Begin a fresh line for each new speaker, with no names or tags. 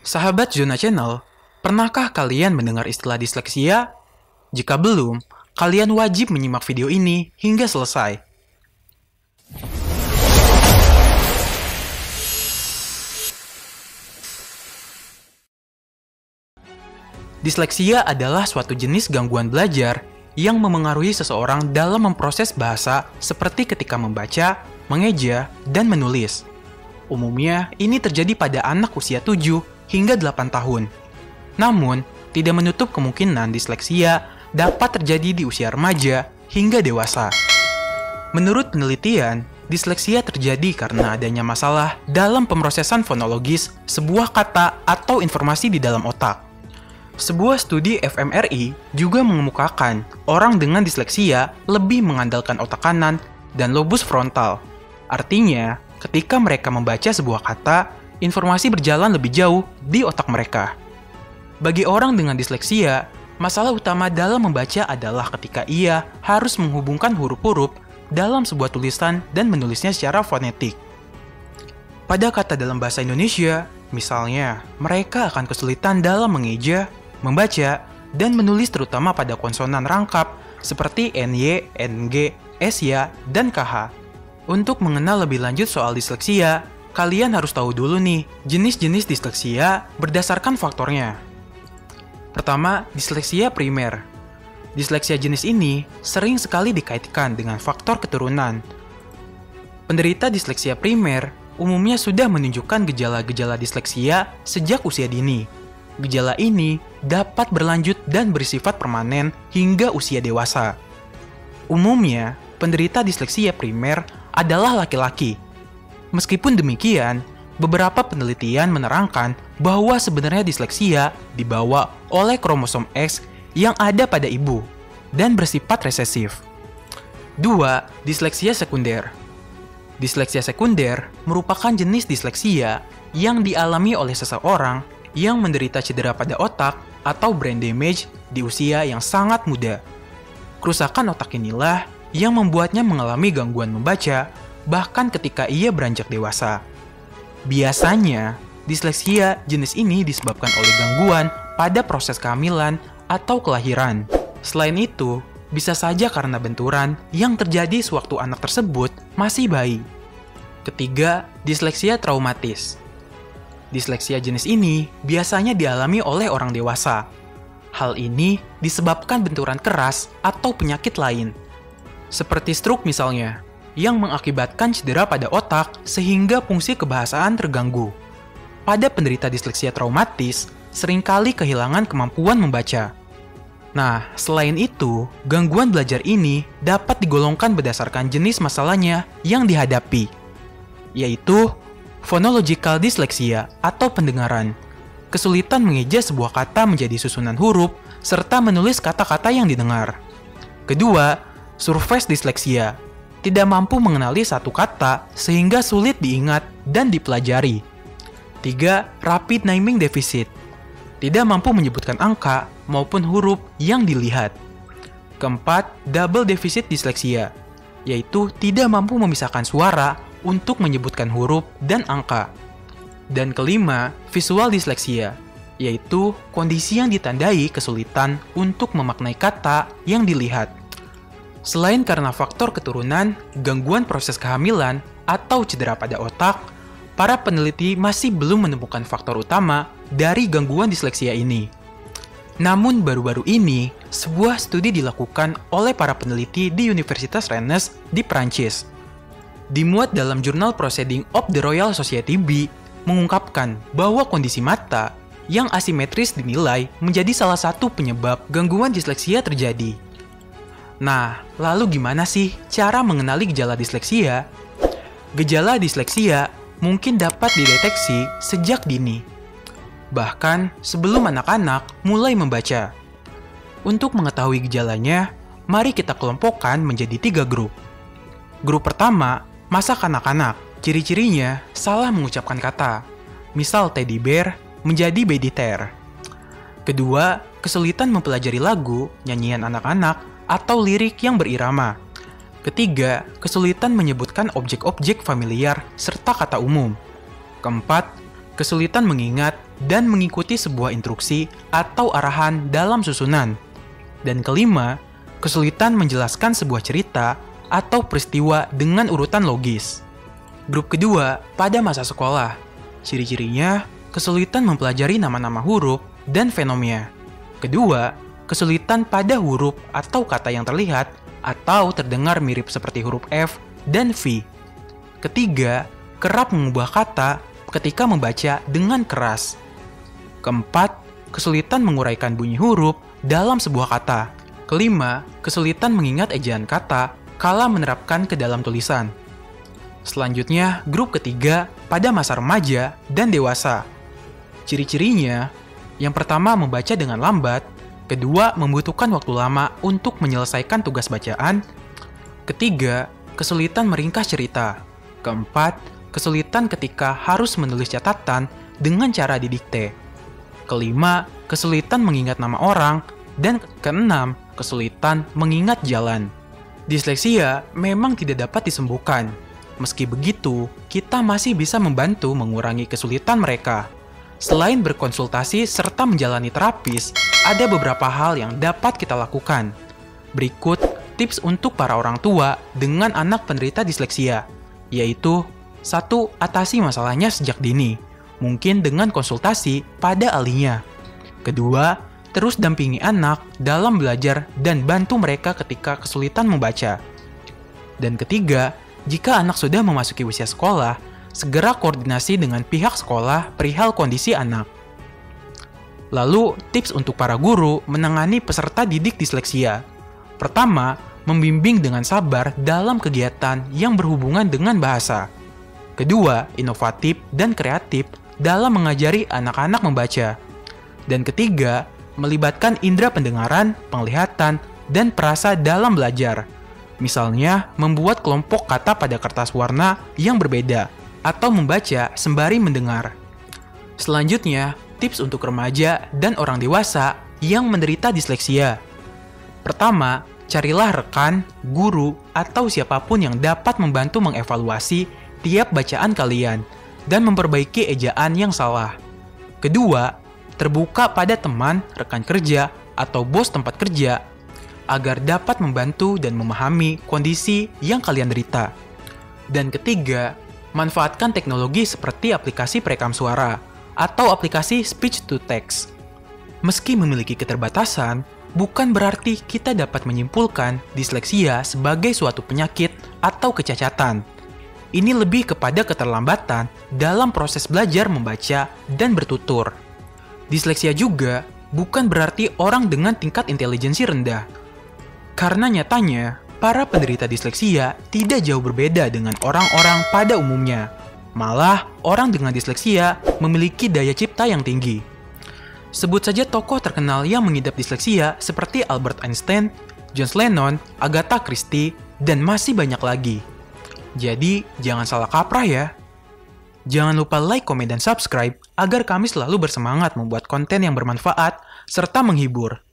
Sahabat Zona Channel, pernahkah kalian mendengar istilah disleksia? Jika belum, kalian wajib menyimak video ini hingga selesai. Disleksia adalah suatu jenis gangguan belajar yang memengaruhi seseorang dalam memproses bahasa seperti ketika membaca, mengeja, dan menulis. Umumnya, ini terjadi pada anak usia 7 hingga 8 tahun. Namun, tidak menutup kemungkinan disleksia dapat terjadi di usia remaja hingga dewasa. Menurut penelitian, disleksia terjadi karena adanya masalah dalam pemrosesan fonologis sebuah kata atau informasi di dalam otak. Sebuah studi fMRI juga mengemukakan orang dengan disleksia lebih mengandalkan otak kanan dan lobus frontal. Artinya, ketika mereka membaca sebuah kata, informasi berjalan lebih jauh di otak mereka. Bagi orang dengan disleksia, masalah utama dalam membaca adalah ketika ia harus menghubungkan huruf-huruf dalam sebuah tulisan dan menulisnya secara fonetik. Pada kata dalam bahasa Indonesia, misalnya, mereka akan kesulitan dalam mengeja, membaca, dan menulis terutama pada konsonan rangkap seperti NY, NG, SY, dan KH. Untuk mengenal lebih lanjut soal disleksia, kalian harus tahu dulu nih jenis-jenis disleksia berdasarkan faktornya. Pertama, disleksia primer. Disleksia jenis ini sering sekali dikaitkan dengan faktor keturunan. Penderita disleksia primer umumnya sudah menunjukkan gejala-gejala disleksia sejak usia dini. Gejala ini dapat berlanjut dan bersifat permanen hingga usia dewasa. Umumnya, penderita disleksia primer adalah laki-laki. Meskipun demikian, beberapa penelitian menerangkan bahwa sebenarnya disleksia dibawa oleh kromosom X yang ada pada ibu dan bersifat resesif. 2. Disleksia sekunder. Disleksia sekunder merupakan jenis disleksia yang dialami oleh seseorang yang menderita cedera pada otak atau brain damage di usia yang sangat muda. Kerusakan otak inilah yang membuatnya mengalami gangguan membaca bahkan ketika ia beranjak dewasa. Biasanya, disleksia jenis ini disebabkan oleh gangguan pada proses kehamilan atau kelahiran. Selain itu, bisa saja karena benturan yang terjadi sewaktu anak tersebut masih bayi. Ketiga, disleksia traumatis. Disleksia jenis ini biasanya dialami oleh orang dewasa. Hal ini disebabkan benturan keras atau penyakit lain, seperti stroke misalnya, yang mengakibatkan cedera pada otak sehingga fungsi kebahasaan terganggu. Pada penderita disleksia traumatis, seringkali kehilangan kemampuan membaca. Nah, selain itu, gangguan belajar ini dapat digolongkan berdasarkan jenis masalahnya yang dihadapi, yaitu phonological dyslexia atau pendengaran, kesulitan mengeja sebuah kata menjadi susunan huruf, serta menulis kata-kata yang didengar. Kedua, surface dyslexia, tidak mampu mengenali satu kata sehingga sulit diingat dan dipelajari. 3. Rapid naming deficit, tidak mampu menyebutkan angka maupun huruf yang dilihat. Keempat, double deficit dyslexia, yaitu tidak mampu memisahkan suara untuk menyebutkan huruf dan angka. Dan kelima, visual dyslexia, yaitu kondisi yang ditandai kesulitan untuk memaknai kata yang dilihat. Selain karena faktor keturunan, gangguan proses kehamilan, atau cedera pada otak, para peneliti masih belum menemukan faktor utama dari gangguan disleksia ini. Namun baru-baru ini, sebuah studi dilakukan oleh para peneliti di Universitas Rennes di Prancis. Dimuat dalam jurnal Proceedings of the Royal Society B, mengungkapkan bahwa kondisi mata yang asimetris dinilai menjadi salah satu penyebab gangguan disleksia terjadi. Nah, lalu gimana sih cara mengenali gejala disleksia? Gejala disleksia mungkin dapat dideteksi sejak dini, bahkan sebelum anak-anak mulai membaca. Untuk mengetahui gejalanya, mari kita kelompokkan menjadi 3 grup. Grup pertama, masa kanak-kanak. Ciri-cirinya salah mengucapkan kata, misal teddy bear menjadi baby tear. Kedua, kesulitan mempelajari lagu, nyanyian anak-anak, atau lirik yang berirama. Ketiga, kesulitan menyebutkan objek-objek familiar serta kata umum. Keempat, kesulitan mengingat dan mengikuti sebuah instruksi atau arahan dalam susunan. Dan kelima, kesulitan menjelaskan sebuah cerita atau peristiwa dengan urutan logis. Grup kedua, pada masa sekolah. Ciri-cirinya, kesulitan mempelajari nama-nama huruf dan fenomena. Kedua, kesulitan pada huruf atau kata yang terlihat atau terdengar mirip seperti huruf F dan V. Ketiga, kerap mengubah kata ketika membaca dengan keras. Keempat, kesulitan menguraikan bunyi huruf dalam sebuah kata. Kelima, kesulitan mengingat ejaan kata kala menerapkan ke dalam tulisan. Selanjutnya, grup ketiga pada masa remaja dan dewasa. Ciri-cirinya, yang pertama membaca dengan lambat, kedua membutuhkan waktu lama untuk menyelesaikan tugas bacaan, ketiga kesulitan meringkas cerita, keempat kesulitan ketika harus menulis catatan dengan cara didikte, kelima kesulitan mengingat nama orang, dan keenam kesulitan mengingat jalan. Disleksia memang tidak dapat disembuhkan. Meski begitu, kita masih bisa membantu mengurangi kesulitan mereka. Selain berkonsultasi serta menjalani terapis, ada beberapa hal yang dapat kita lakukan. Berikut tips untuk para orang tua dengan anak penderita disleksia, yaitu 1. Atasi masalahnya sejak dini, mungkin dengan konsultasi pada ahlinya. Kedua, terus dampingi anak dalam belajar dan bantu mereka ketika kesulitan membaca. Dan ketiga, jika anak sudah memasuki usia sekolah, segera koordinasi dengan pihak sekolah perihal kondisi anak. Lalu, tips untuk para guru menangani peserta didik disleksia. Pertama, membimbing dengan sabar dalam kegiatan yang berhubungan dengan bahasa. Kedua, inovatif dan kreatif dalam mengajari anak-anak membaca. Dan ketiga, melibatkan indera pendengaran, penglihatan, dan perasa dalam belajar. Misalnya, membuat kelompok kata pada kertas warna yang berbeda, atau membaca sembari mendengar. Selanjutnya, tips untuk remaja dan orang dewasa yang menderita disleksia. Pertama, carilah rekan, guru, atau siapapun yang dapat membantu mengevaluasi tiap bacaan kalian dan memperbaiki ejaan yang salah. Kedua, terbuka pada teman, rekan kerja, atau bos tempat kerja agar dapat membantu dan memahami kondisi yang kalian derita. Dan ketiga, manfaatkan teknologi seperti aplikasi perekam suara atau aplikasi speech to text. Meski memiliki keterbatasan, bukan berarti kita dapat menyimpulkan disleksia sebagai suatu penyakit atau kecacatan. Ini lebih kepada keterlambatan dalam proses belajar membaca dan bertutur. Disleksia juga bukan berarti orang dengan tingkat intelijensi rendah. Karena nyatanya, para penderita disleksia tidak jauh berbeda dengan orang-orang pada umumnya. Malah, orang dengan disleksia memiliki daya cipta yang tinggi. Sebut saja tokoh terkenal yang mengidap disleksia seperti Albert Einstein, John Lennon, Agatha Christie, dan masih banyak lagi. Jadi, jangan salah kaprah ya. Jangan lupa like, komen, dan subscribe agar kami selalu bersemangat membuat konten yang bermanfaat serta menghibur.